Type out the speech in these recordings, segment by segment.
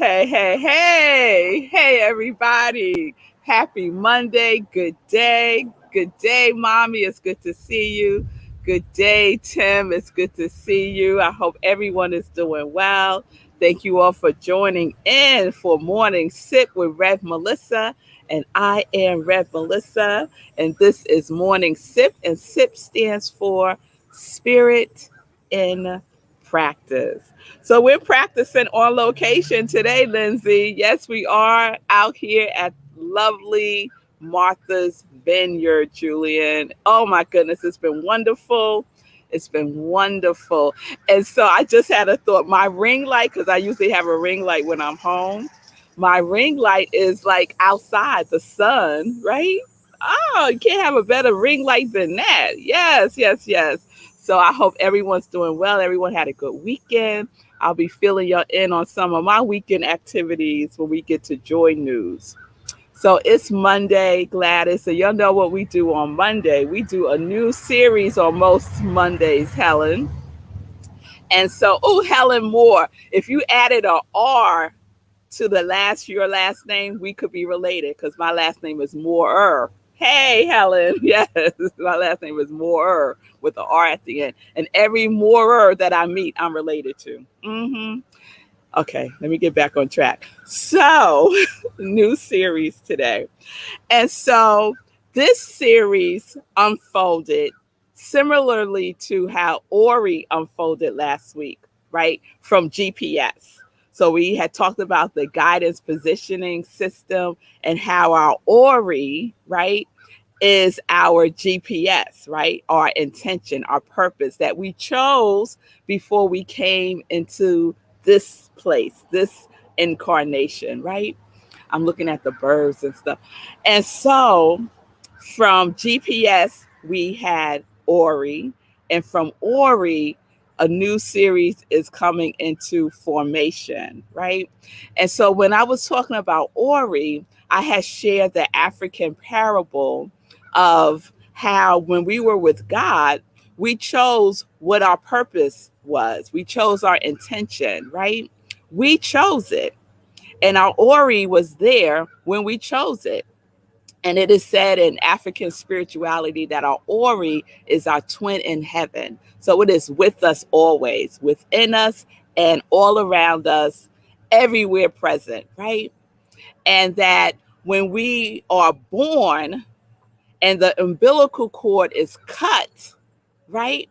Hey, everybody. Happy Monday. Good day. Good day, Mommy. It's good to see you. Good day, Tim. It's good to see you. I hope everyone is doing well. Thank you all for joining in for Morning Sip with Rev Melissa. And I am Rev Melissa. And this is Morning Sip. And SIP stands for Spirit in Practice. So we're practicing on location today, Lindsay. Yes, we are out here at lovely Martha's Vineyard, Julian. Oh my goodness, it's been wonderful. It's been wonderful. And so I just had a thought. My ring light, because I usually have a ring light when I'm home, my ring light is like outside the sun, right? Oh, you can't have a better ring light than that. Yes. So I hope everyone's doing well. Everyone had a good weekend. I'll be filling you in on some of my weekend activities when we get to Joy News. So it's Monday, Gladys. So y'all know what we do on Monday. We do a new series on most Mondays, Helen. And so, Helen Moore, if you added a R to your last name, we could be related because my last name is Moore. Hey, Helen. Yes, my last name is Moore with the R at the end. And every Moore that I meet, I'm related to. Okay, let me get back on track. So, new series today. And so this series unfolded similarly to how Ori unfolded last week, right? From GPS. So we had talked about the guidance positioning system and how our Ori, right, is our GPS, right? Our intention, our purpose that we chose before we came into this place, this incarnation, right? I'm looking at the birds and stuff. And so from GPS, we had Ori. And from Ori, a new series is coming into formation, right? And so when I was talking about Ori, I had shared the African parable of how when we were with God, we chose what our purpose was. We chose our intention, right? We chose it. And our Ori was there when we chose it. And it is said in African spirituality that our Ori is our twin in heaven. So it is with us always, within us and all around us, everywhere present, right? And that when we are born and the umbilical cord is cut, right?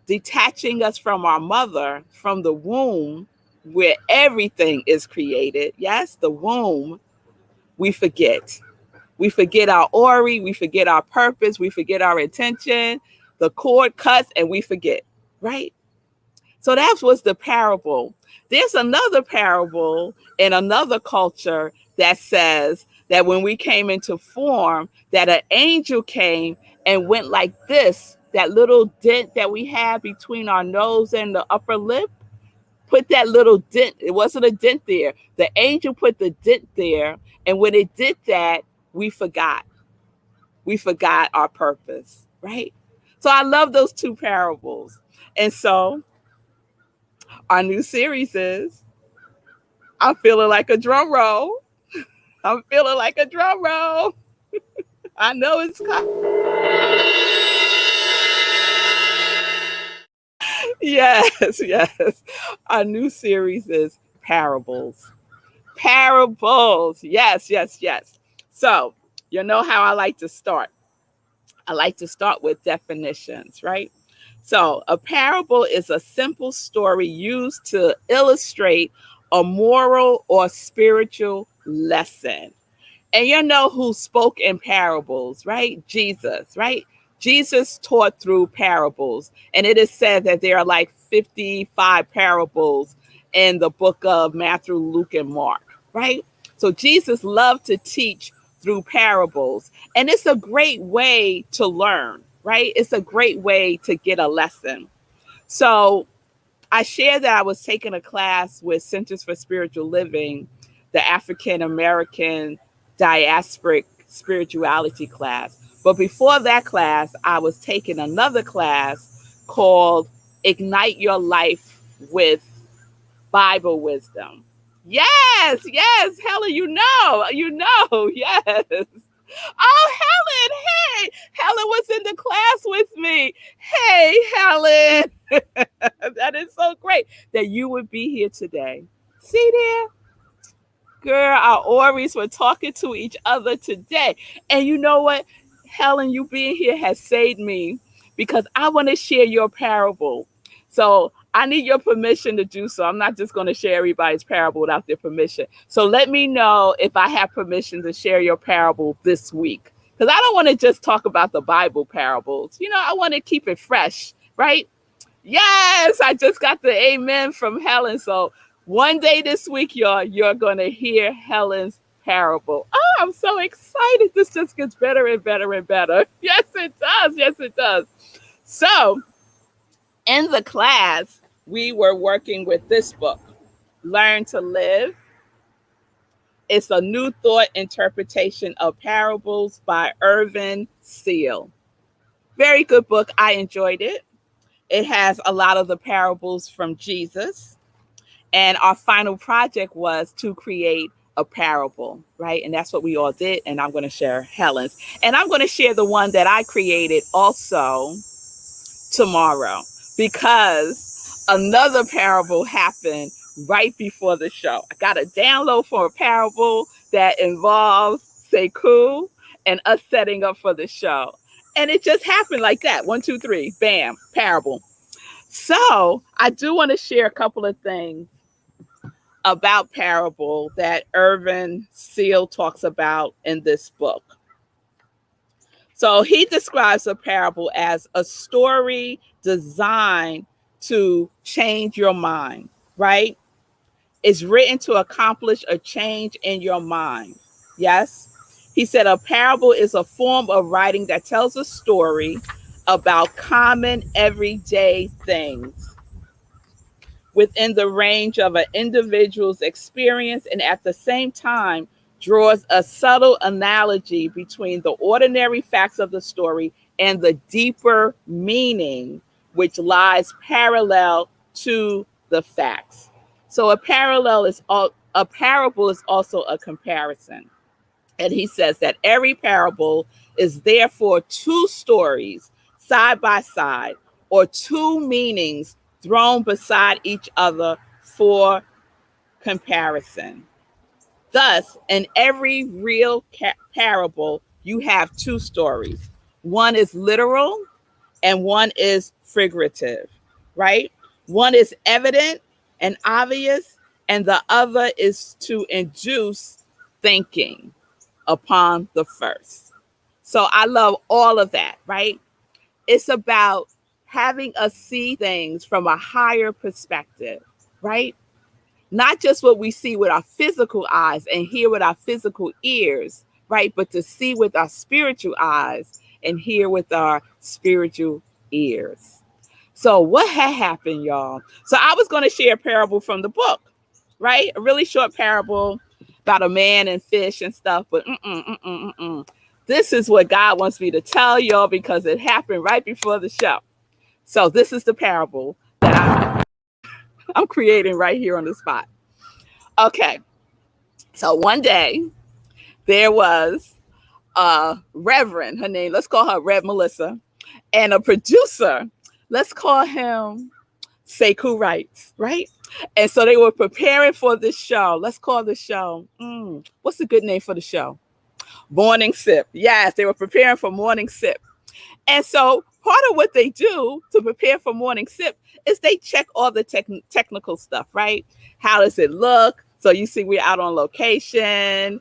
Detaching us from our mother, from the womb, where everything is created. Yes, the womb, we forget. We forget our Ori, we forget our purpose, we forget our intention. The cord cuts and we forget, right? So that was the parable. There's another parable in another culture that says that when we came into form, that an angel came and went like this, that little dent that we have between our nose and the upper lip, put that little dent. It wasn't a dent there. The angel put the dent there. And when it did that, we forgot. We forgot our purpose, right? So I love those two parables. And so our new series is I'm feeling like a drum roll. I'm feeling like a drum roll. I know it's coming. Yes. Our new series is parables. Parables. Yes. So, you know how I like to start. I like to start with definitions, right? So, a parable is a simple story used to illustrate a moral or spiritual lesson. And you know who spoke in parables, right? Jesus, right? Jesus taught through parables. And it is said that there are like 55 parables in the book of Matthew, Luke, and Mark, right? So Jesus loved to teach through parables. And it's a great way to learn, right? It's a great way to get a lesson. So I shared that I was taking a class with Centers for Spiritual Living, the African American diasporic spirituality class. But before that class, I was taking another class called Ignite Your Life with Bible Wisdom. Yes, yes, Helen, yes. Oh, Helen, hey, Helen was in the class with me. Hey, Helen, that is so great that you would be here today. See there? Girl, our Auries were talking to each other today. And you know what? Helen, you being here has saved me because I want to share your parable. So I need your permission to do so. I'm not just going to share everybody's parable without their permission. So let me know if I have permission to share your parable this week. Because I don't want to just talk about the Bible parables. I want to keep it fresh, right? Yes, I just got the amen from Helen. So one day this week, y'all, you're going to hear Helen's parable. Oh, I'm so excited. This just gets better and better and better. Yes, it does. Yes, it does. So in the class, we were working with this book, Learn to Live. It's a new thought interpretation of parables by Irvin Seal. Very good book. I enjoyed it. It has a lot of the parables from Jesus. And our final project was to create a parable, right? And that's what we all did. And I'm going to share Helen's. And I'm going to share the one that I created also tomorrow because another parable happened right before the show. I got a download for a parable that involves Sekou and us setting up for the show. And it just happened like that. 1, 2, 3, bam, parable. So I do want to share a couple of things about parable that Irvin Seal talks about in this book. So he describes a parable as a story designed to change your mind, right? It's written to accomplish a change in your mind. Yes. He said a parable is a form of writing that tells a story about common everyday things within the range of an individual's experience and at the same time draws a subtle analogy between the ordinary facts of the story and the deeper meaning which lies parallel to the facts. So a parable is also a comparison. And he says that every parable is therefore two stories side by side or two meanings thrown beside each other for comparison. Thus, in every real parable, you have two stories. One is literal and one is figurative, right? One is evident and obvious, and the other is to induce thinking upon the first. So I love all of that, right? It's about having us see things from a higher perspective, right? Not just what we see with our physical eyes and hear with our physical ears, right? But to see with our spiritual eyes and hear with our spiritual ears. So what had happened, y'all? So I was going to share a parable from the book, right? A really short parable about a man and fish and stuff, but this is what God wants me to tell y'all because it happened right before the show. So this is the parable that I'm creating right here on the spot. Okay. So one day there was a reverend, her name, let's call her Rev Melissa, and a producer, let's call him Sekou Wrights, right? And so they were preparing for this show. Let's call the show, what's a good name for the show? Morning Sip. Yes, they were preparing for Morning Sip. And so part of what they do to prepare for Morning Sip is they check all the technical stuff, right? How does it look? So you see we're out on location.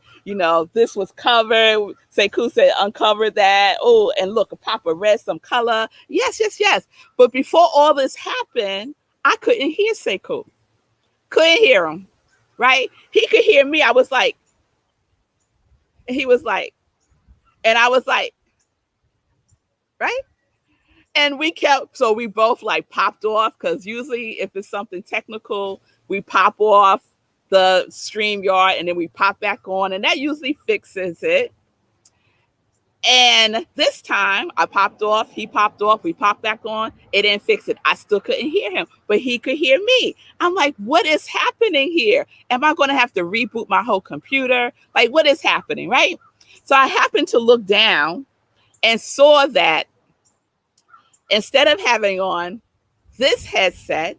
This was covered. Sekou said, uncover that. Oh, and look, a pop of red, some color. Yes, yes, yes. But before all this happened, I couldn't hear Sekou. Couldn't hear him, right? He could hear me. I was like, and he was like, and I was like, right? And we both like popped off because usually if it's something technical, we pop off the StreamYard and then we pop back on and that usually fixes it. And this time I popped off, he popped off, we popped back on. It didn't fix it. I still couldn't hear him, but he could hear me. I'm like, what is happening here? Am I going to have to reboot my whole computer? Like, what is happening, right? So I happened to look down and saw that instead of having on this headset,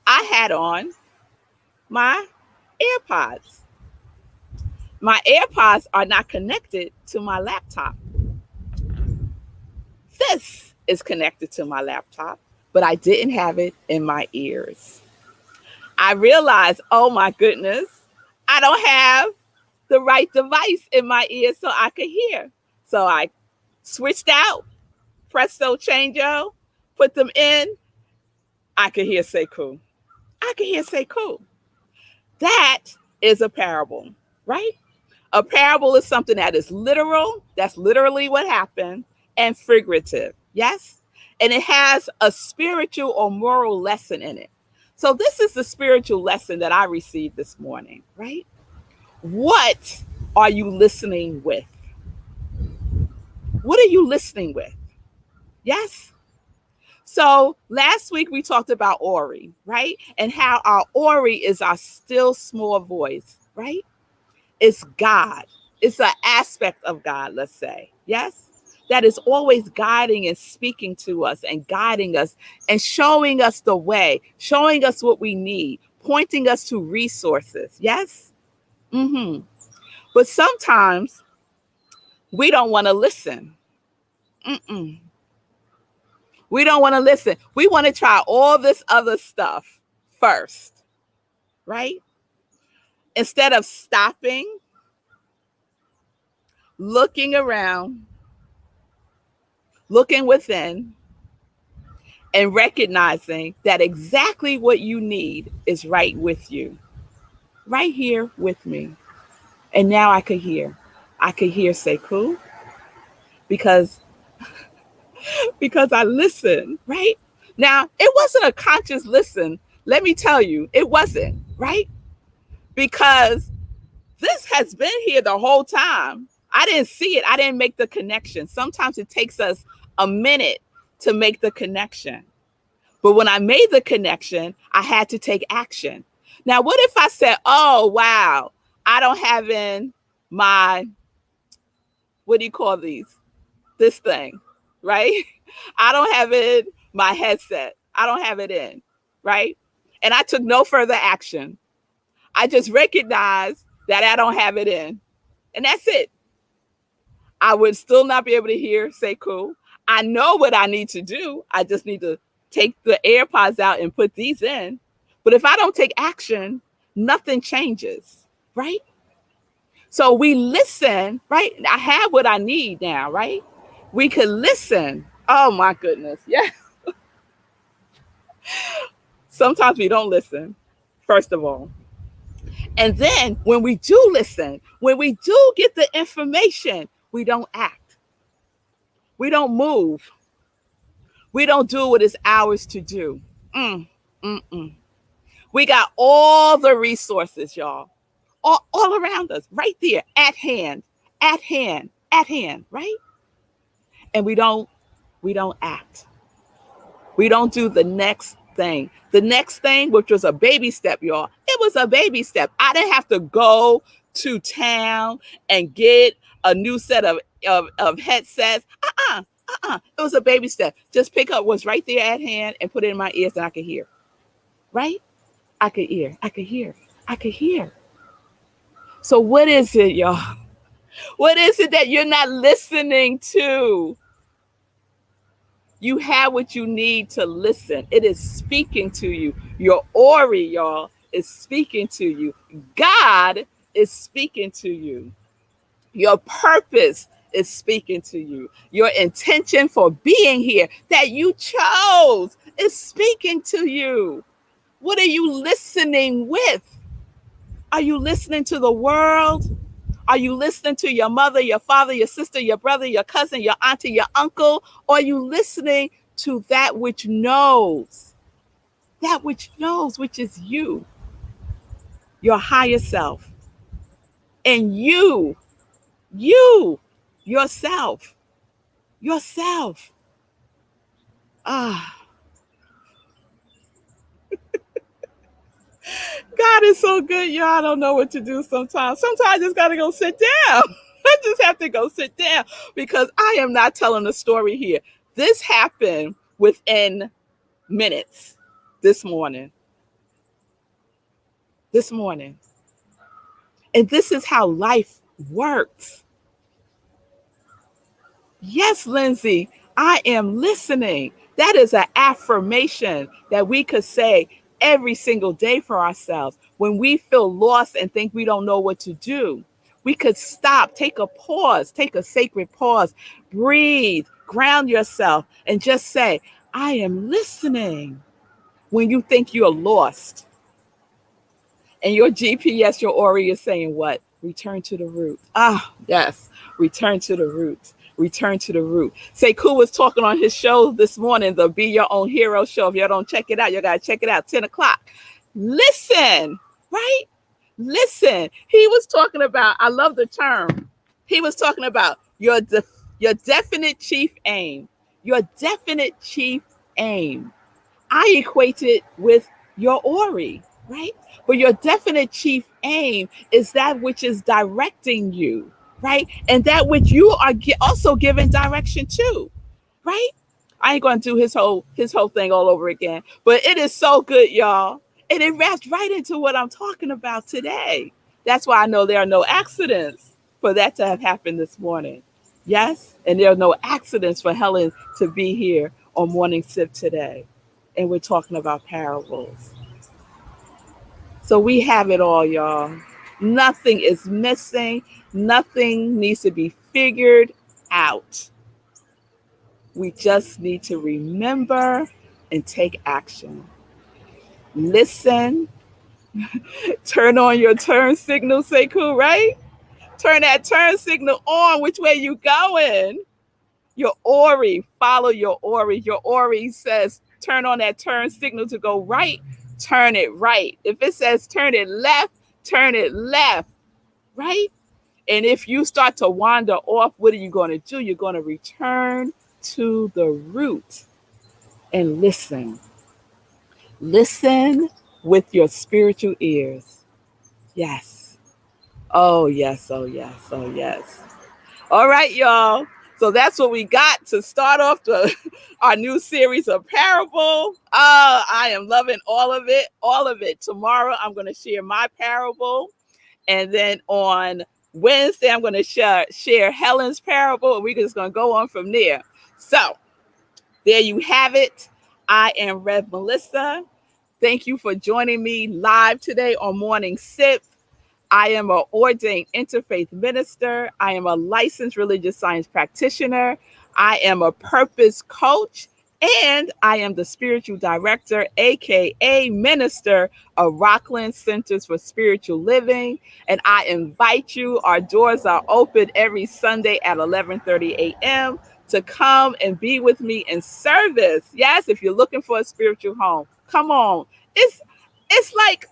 I had on my AirPods. My AirPods are not connected to my laptop. This is connected to my laptop, but I didn't have it in my ears. I realized, oh my goodness, I don't have the right device in my ears so I could hear. So I switched out, presto changeo, put them in. I could hear Sekou. I could hear Sekou. That is a parable, right? A parable is something that is literal, that's literally what happened, and figurative, yes? And it has a spiritual or moral lesson in it. So this is the spiritual lesson that I received this morning, right? What are you listening with? What are you listening with? Yes? So last week we talked about Ori, right? And how our Ori is our still small voice, right? It's God. It's an aspect of God, let's say. Yes? That is always guiding and speaking to us and guiding us and showing us the way, showing us what we need, pointing us to resources. Yes? Mm-hmm. But sometimes we don't want to listen. Mm-mm. We don't want to listen. We want to try all this other stuff first, right? Instead of stopping, looking around, looking within, and recognizing that exactly what you need is right with you, right here with me. And now I could hear Sekou because I listened, right? Now, it wasn't a conscious listen. Let me tell you, it wasn't, right? Because this has been here the whole time. I didn't see it. I didn't make the connection. Sometimes it takes us a minute to make the connection. But when I made the connection, I had to take action. Now, what if I said, oh, wow, I don't have in my, what do you call these? This thing, right? I don't have in my headset. I don't have it in, right? And I took no further action. I just recognized that I don't have it in. And that's it. I would still not be able to hear Sekou. I know what I need to do. I just need to take the AirPods out and put these in. But if I don't take action, nothing changes, right? So we listen, right? I have what I need now, right? We could listen. Oh my goodness. Yes. Sometimes we don't listen, first of all. And then when we do listen, when we do get the information, we don't act. We don't move. We don't do what is ours to do. We got all the resources, y'all, all around us, right there, at hand, right? And we don't act. We don't do the next thing. The next thing, which was a baby step, y'all. It was a baby step. I didn't have to go to town and get a new set of headsets. It was a baby step. Just pick up what's right there at hand and put it in my ears and I could hear. Right? I could hear. So what is it, y'all? What is it that you're not listening to? You have what you need to listen. It is speaking to you. Your Ori, y'all, is speaking to you. God is speaking to you. Your purpose is speaking to you. Your intention for being here that you chose is speaking to you. What are you listening with? Are you listening to the world? Are you listening to your mother, your father, your sister, your brother, your cousin, your auntie, your uncle? Or are you listening to that which knows? That which knows, which is you, your higher self. And you You, yourself, yourself. Ah, God is so good, y'all. I don't know what to do sometimes. Sometimes I just got to go sit down. I just have to go sit down because I am not telling a story here. This happened within minutes this morning. This morning. And this is how life works. Yes, Lindsay, I am listening. That is an affirmation that we could say every single day for ourselves. When we feel lost and think we don't know what to do, we could stop, take a pause, take a sacred pause, breathe, ground yourself, and just say, I am listening. When you think you're lost and your GPS, your Ori is saying what? Return to the root. Ah, yes, return to the root. Return to the root. Sekou was talking on his show this morning, the Be Your Own Hero show. If y'all don't check it out, you got to check it out, 10 o'clock. Listen, right? Listen. He was talking about, I love the term. He was talking about your definite chief aim. Your definite chief aim. I equate it with your Ori, right? But your definite chief aim is that which is directing you, right? And that which you are also given direction to, right? I ain't going to do his whole thing all over again, but it is so good, y'all. And it wraps right into what I'm talking about today. That's why I know there are no accidents for that to have happened this morning. Yes, and there are no accidents for Helen to be here on Morning Sip today. And we're talking about parables. So we have it all, y'all. Nothing is missing. Nothing needs to be figured out. We just need to remember and take action. Listen. Turn on your turn signal, Sekou, right? Turn that turn signal on. Which way you going? Your Ori. Follow your Ori. Your Ori says turn on that turn signal to go right. Turn it right. If it says turn it left, right? And if you start to wander off, what are you going to do? You're going to return to the root and listen. Listen with your spiritual ears. Yes. Oh, yes. Oh, yes. Oh, yes. All right, y'all. So that's what we got to start off our new series of parable. I am loving all of it, all of it. Tomorrow, I'm going to share my parable. And then on Wednesday, I'm going to share Helen's parable. And we're just going to go on from there. So there you have it. I am Rev Melissa. Thank you for joining me live today on Morning Sip. I am an ordained interfaith minister. I am a licensed religious science practitioner. I am a purpose coach. And I am the spiritual director, aka minister of Rockland Centers for Spiritual Living. And I invite you, our doors are open every Sunday at 11:30 a.m. to come and be with me in service. Yes, if you're looking for a spiritual home, come on. It's like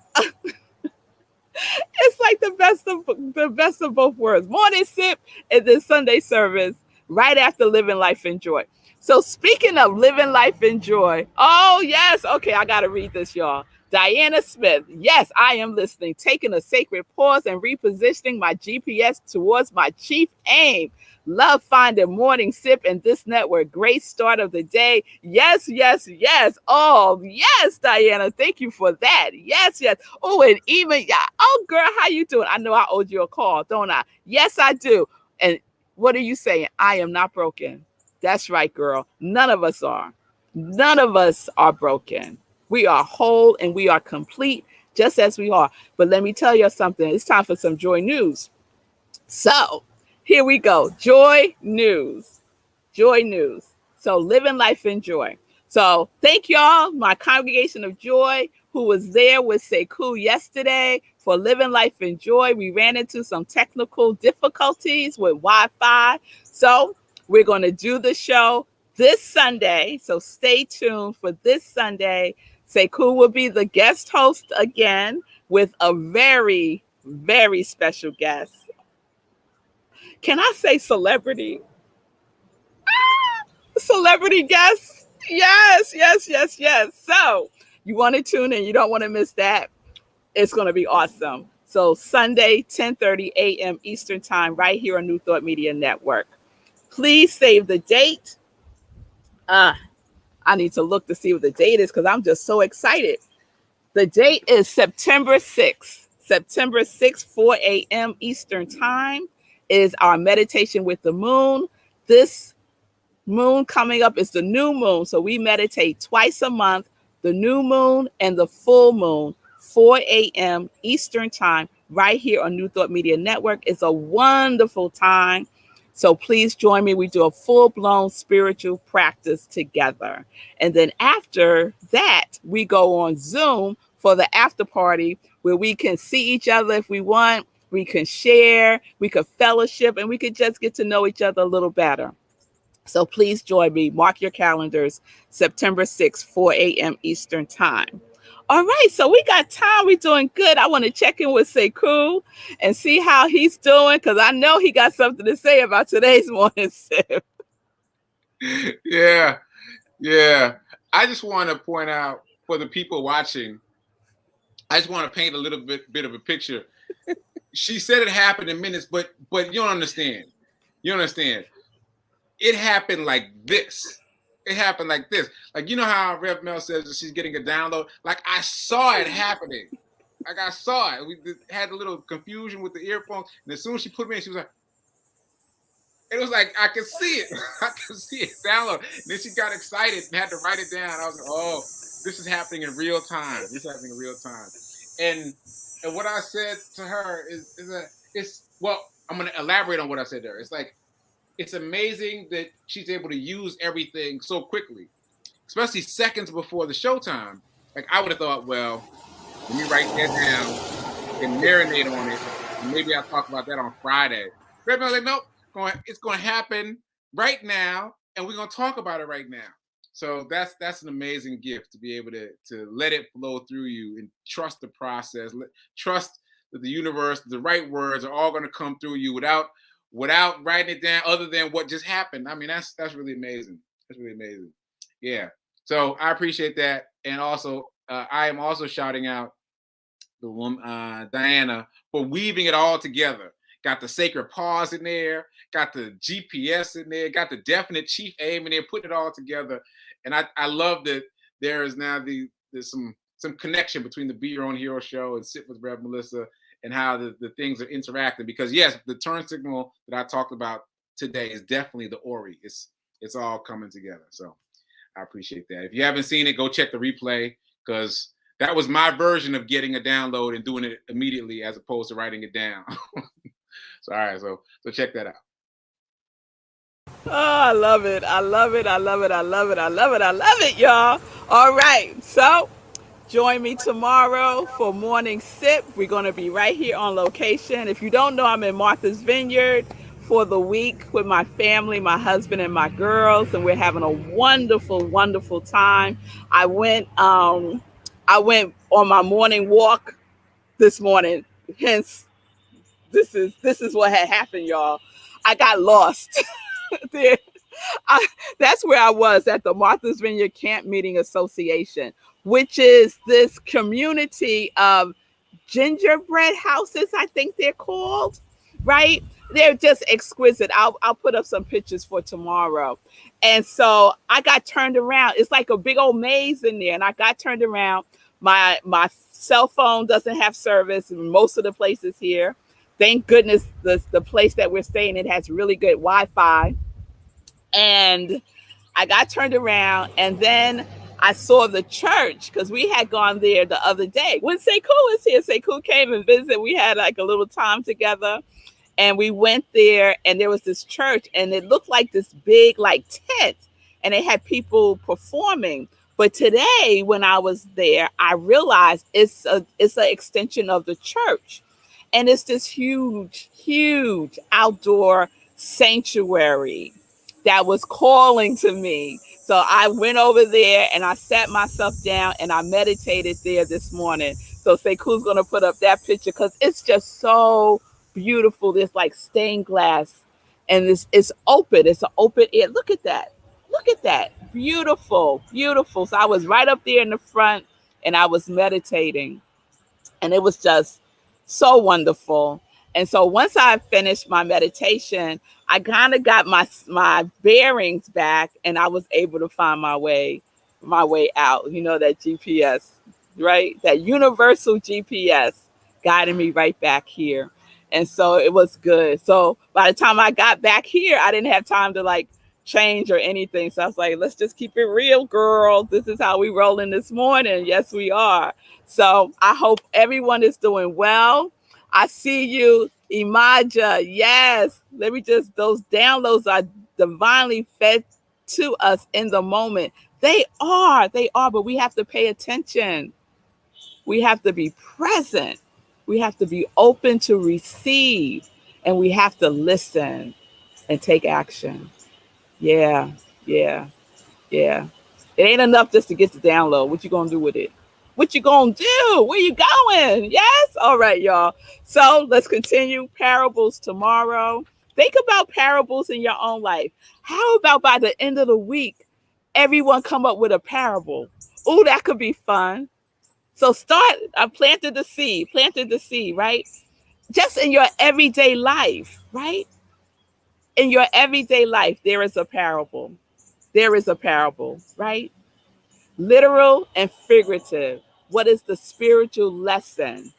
it's like the best of both worlds. Morning sip and then Sunday service right after Living Life in Joy. So speaking of living life in joy, oh yes, okay, I gotta read this, y'all. Diana Smith, yes, I am listening, taking a sacred pause and repositioning my GPS towards my chief aim. Love finding Morning Sip and this network. Great start of the day. Yes, yes, yes. Oh, yes, Diana. Thank you for that. Yes, yes. Oh, and even, yeah. Oh, girl, how you doing? I know I owed you a call, don't I? Yes, I do. And what are you saying? I am not broken. That's right, girl. None of us are. None of us are broken. We are whole and we are complete just as we are. But let me tell you something. It's time for some joy news. So here we go. Joy news. Joy news. So living life in joy. So thank y'all, my congregation of joy, who was there with Sekou yesterday for living life in joy. We ran into some technical difficulties with Wi-Fi. So we're going to do the show this Sunday. So stay tuned for this Sunday. Sekou will be the guest host again with a very, very special guest. Can I say celebrity? Celebrity guests? Yes, yes, yes, yes. So you want to tune in. You don't want to miss that. It's going to be awesome. So Sunday, 10:30 a.m. Eastern Time, right here on New Thought Media Network. Please save the date. I need to look to see what the date is because I'm just so excited. The date is September 6th. September 6th, 4 a.m. Eastern Time is our meditation with the moon. This moon coming up is the new moon. So we meditate twice a month, the new moon and the full moon, 4 a.m. Eastern Time, right here on New Thought Media Network. It's a wonderful time. So please join me. We do a full-blown spiritual practice together. And then after that, we go on Zoom for the after party where we can see each other if we want. We can share, we could fellowship, and we could just get to know each other a little better. So please join me. Mark your calendars, September 6th, 4 a.m. Eastern Time. All right, so we got time. We're doing good. I want to check in with Sekou and see how he's doing because I know he got something to say about today's morning sip. Yeah. I just want to point out for the people watching, I just want to paint a little bit of a picture. She said it happened in minutes, but you don't understand. You understand. It happened like this. It happened like this. Like, you know how Rev Mel says that she's getting a download? Like, I saw it happening. Like, I saw it. We had a little confusion with the earphones. And as soon as she put me in, she was like, it was like, I could see it. I could see it download. And then she got excited and had to write it down. I was like, oh, this is happening in real time. This is happening in real time. And what I said to her is that well, I'm going to elaborate on what I said there. It's like, it's amazing that she's able to use everything so quickly, especially seconds before the showtime. Like, I would have thought, well, let me write that down and marinate on it. And maybe I'll talk about that on Friday. Red Bell, like, nope, it's going to happen right now, and we're going to talk about it right now. So that's an amazing gift to be able to let it flow through you and trust the process. Trust that the universe, the right words are all going to come through you without writing it down, other than what just happened. I mean, that's really amazing. That's really amazing. Yeah. So I appreciate that. And also, I am also shouting out the woman, Diana, for weaving it all together. Got the sacred pause in there, got the GPS in there, got the definite chief aim in there, putting it all together. And I love that there is now there's some connection between the Be Your Own Hero show and Sit with Rev Melissa, and how the things are interacting. Because yes, the turn signal that I talked about today is definitely the Ori. It's all coming together. So I appreciate that. If you haven't seen it, go check the replay, because that was my version of getting a download and doing it immediately as opposed to writing it down. So all right, so check that out. Oh, I love it. I love it. I love it. I love it. I love it. I love it, y'all. All right. So join me tomorrow for Morning Sip. We're going to be right here on location. If you don't know, I'm in Martha's Vineyard for the week with my family, my husband, and my girls, and we're having a wonderful, wonderful time. I went on my morning walk this morning. Hence, this is what had happened, y'all. I got lost. There. That's where I was, at the Martha's Vineyard Camp Meeting Association, which is this community of gingerbread houses, I think they're called, right? They're just exquisite. I'll put up some pictures for tomorrow. And so I got turned around. It's like a big old maze in there. And I got turned around. My cell phone doesn't have service in most of the places here. Thank goodness the place that we're staying in has really good Wi-Fi. And I got turned around, and then I saw the church, because we had gone there the other day when Sekou was here. Sekou came and visited. We had like a little time together, and we went there, and there was this church, and it looked like this big like tent, and they had people performing. But today, when I was there, I realized it's an extension of the church. And it's this huge, huge outdoor sanctuary that was calling to me. So I went over there and I sat myself down and I meditated there this morning. So Sekou's going to put up that picture because it's just so beautiful. There's like stained glass, and it's open. It's an open air. Look at that. Look at that. Beautiful, beautiful. So I was right up there in the front, and I was meditating, and it was just so wonderful. And so once I finished my meditation, I kind of got my bearings back, and I was able to find my way out. You know, that GPS, right? That universal GPS guided me right back here. And so it was good. So by the time I got back here, I didn't have time to like change or anything. So I was like, let's just keep it real, girl. This is how we rolling this morning. Yes, we are. So I hope everyone is doing well. I see you, Imaja. Yes. Let me just, those downloads are divinely fed to us in the moment. They are, but we have to pay attention. We have to be present. We have to be open to receive, and we have to listen and take action. Yeah, yeah, yeah. It ain't enough just to get the download. What you gonna do with it? What you gonna do? Where you going? Yes? All right, y'all. So let's continue parables tomorrow. Think about parables in your own life. How about by the end of the week, everyone come up with a parable? Oh, that could be fun. So start, I planted the seed, right? Just in your everyday life, right? In your everyday life, there is a parable. There is a parable, right? Literal and figurative. What is the spiritual lesson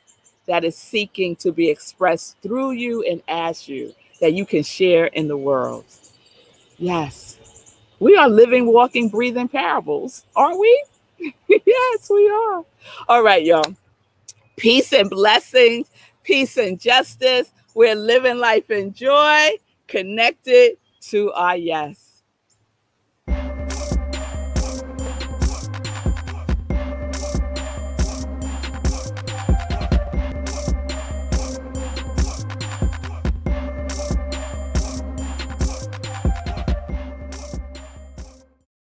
that is seeking to be expressed through you and as you that you can share in the world? Yes. We are living, walking, breathing parables, aren't we? Yes, we are. All right, y'all. Peace and blessings, peace and justice. We're living life in joy, connected to our yes.